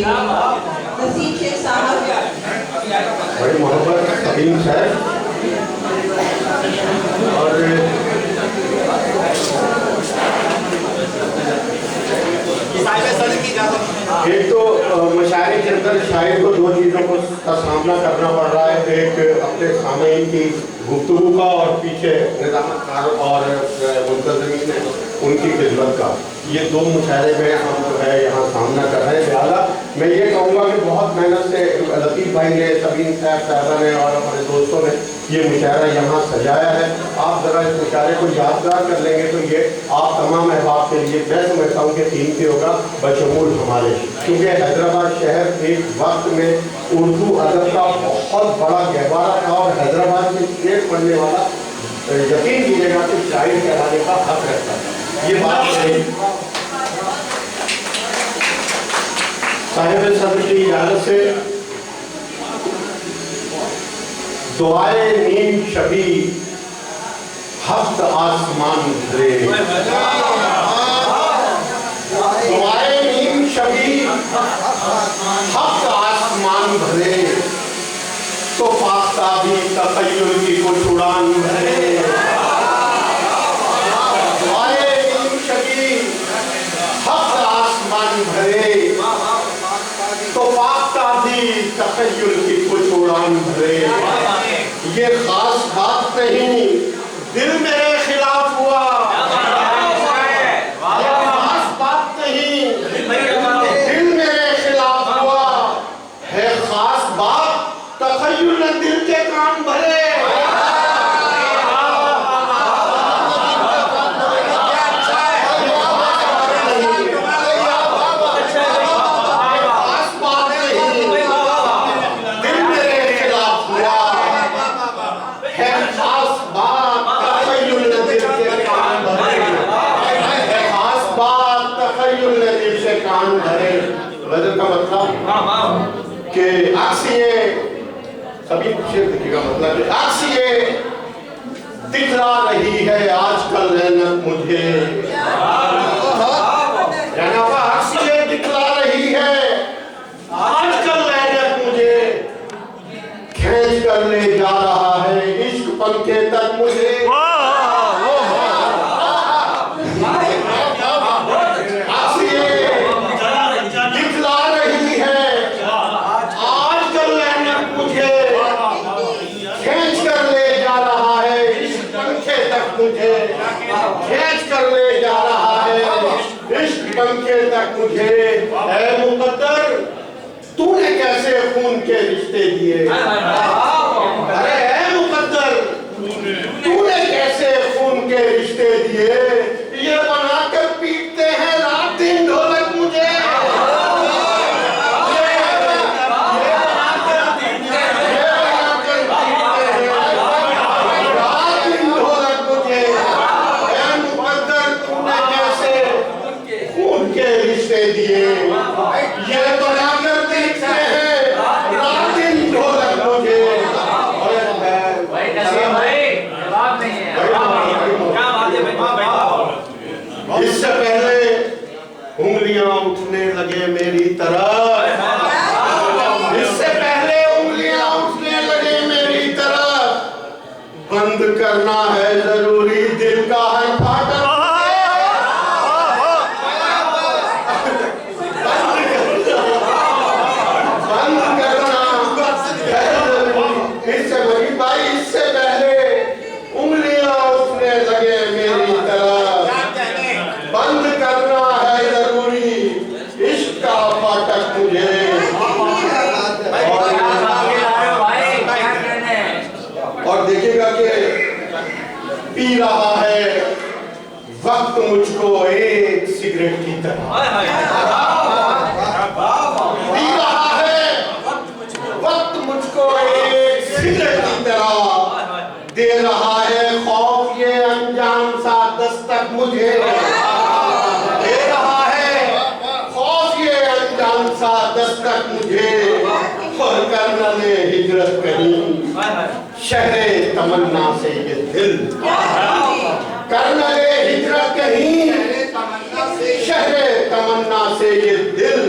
नसीम शेख साहब, बड़ी मोहब्बत तबीन साहब। और एक तो मशायरे के अंदर शायर को दो चीज़ों का सामना करना पड़ रहा है, एक अपने सामईन की गुफ्तगू का और पीछे निज़ामतकार और मुंतज़मीन है उनकी खिदमत का। ये दो मुशायरे में हम जो है यहाँ सामना कर रहे हैं। लिहाजा मैं ये कहूँगा कि बहुत मेहनत से लतीफ़ भाई ने, तबीन साहबा ने और हमारे दोस्तों ने ये मुशायरा यहाँ सजाया है। आप ज़रा इस मुशायरे को यादगार कर लेंगे तो ये आप तमाम अहबाब के लिए मैं समझता हूँ कि कीमती होगा, बशमूल हमारे, क्योंकि हैदराबाद शहर एक वक्त में उर्दू अदब का बहुत बड़ा गहवारा था और हैदराबाद में शेर पढ़ने वाला यकीन कीजिएगा कि शायर कहलाने का हक रखता है। ये बात है। साहिब सदर की इजाज़त से दुआए नीम शबी हफ्त आसमान भरे, दुआए नीम शबी हफ्त आसमान भरे, तो पाकताबी तखय्युल की कुछ उड़ान भरे। दुआए नीम शबी हफ्त आसमान भरे, तो पाकताबी तखय्युल की कुछ उड़ान भरे। ये खास बात नहीं, दिल मेरे खिलाफ हुआ, ये खास बात नहीं, दिल मेरे खिलाफ हुआ, है खास बात तखय्युल ने दिल के कान भरे। गज़ल का मतलब कि अक्सिए सभी शेर देखिएगा, मतलब कि अक्सिए दिखला रही है आजकल ऐनक मुझे, यानी अक्सिए दिखला रही है आजकल ऐनक मुझे, खींच कर ले जा रहा है इश्क पंखे तक मुझे। खींच कर ले जा रहा है इश्क पंखे तक मुझे। ऐ मुकद्दर तूने कैसे खून के रिश्ते दिए, अरे ऐ मुकद्दर तूने कैसे खून के रिश्ते दिए, ये बनाकर पीटते हैं रात दिन ढोलक मुझे। इससे पहले उंगलियां उठने लगे मेरी तरफ, इससे पहले उंगलियां उठने लगे मेरी तरफ, बंद करना है जरूरी दिल का हर फाटक। और देखिएगा कि पी रहा है वक्त मुझको एक सिगरेट की तरह, पी रहा है वक्त मुझको एक सिगरेट की तरह, दे रहा है खौफ ये अनजान सा दस्तक मुझे, दे रहा है खौफ ये अनजान सा दस्तक मुझे। और करना ले हिजरत कहीं शहरे तमन्ना से ये दिल, करना ले हिजरत कहीं शहरे तमन्ना से ये दिल,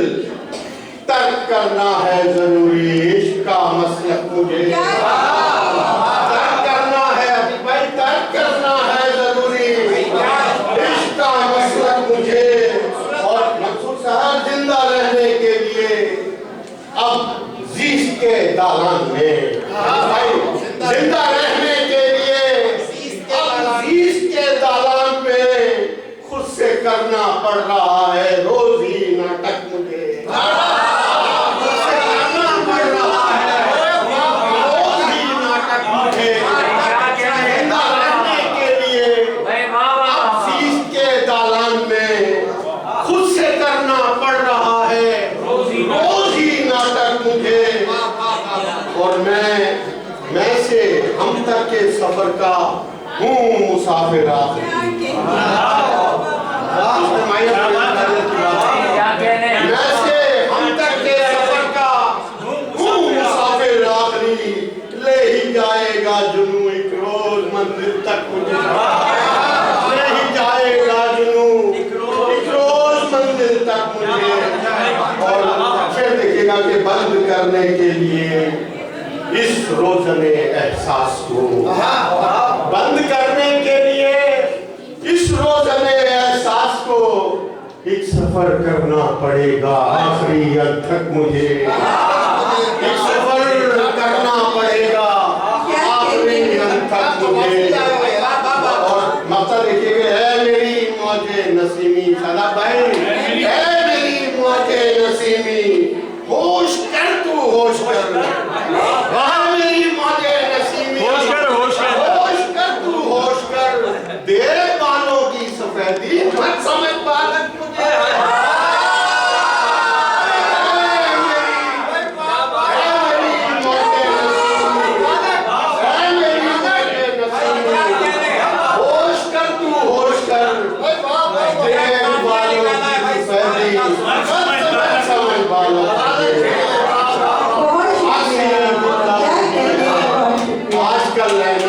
तर्क करना है जरूरी, इश्क का मसलक मुझे तर्क करना है, अभी भाई तर्क करना है जरूरी, इश्क का मसलक मुझे। और मकसूद साहब जिंदा रहने के लिए अब जीस के दालान में, भाई जिंदा रहने के लिए अब जीस के दालान पे खुद से करना पड़ रहा है रोजी नाटक मुझे, खुद से करना पड़ रहा है रोजी नाटक मुझे। जिंदा रहने के लिए अब जीस के दालान में खुद से करना पड़ रहा है रोजी नाटक मुझे। और मैं से हम तक के सफर का हूँ मुसाफिर आखिरी, मैं से हम तक के सफर का हूँ मुसाफिर आखिरी, ले ही जाएगा जुनू एक रोज मंजिल तक मुझे, ले ही जाएगा जुनू एक रोज मंजिल तक मुझे। और फिर देखिएगा कि बंद करने के लिए इस रोज़ने एहसास को, बंद करने के लिए इस रोज़ने एहसास को एक सफर करना पड़ेगा आखिरी अंत तक मुझे, एक सफर करना पड़ेगा आखिरी अंत तक मुझे। और मतलब देखिएगा, है मेरी मौजे नसीमी सदा भाई, है मेरी मौजे नसीमी, होश कर तू होश कर, वहाँ मेरी मौजे नसीमी, होश कर तू होश कर, देर बालों की सफेदी मत समझ बालक मुझे। होश कर तू होश कर, देर बालों की सफेदी मत समझ बालक आजकल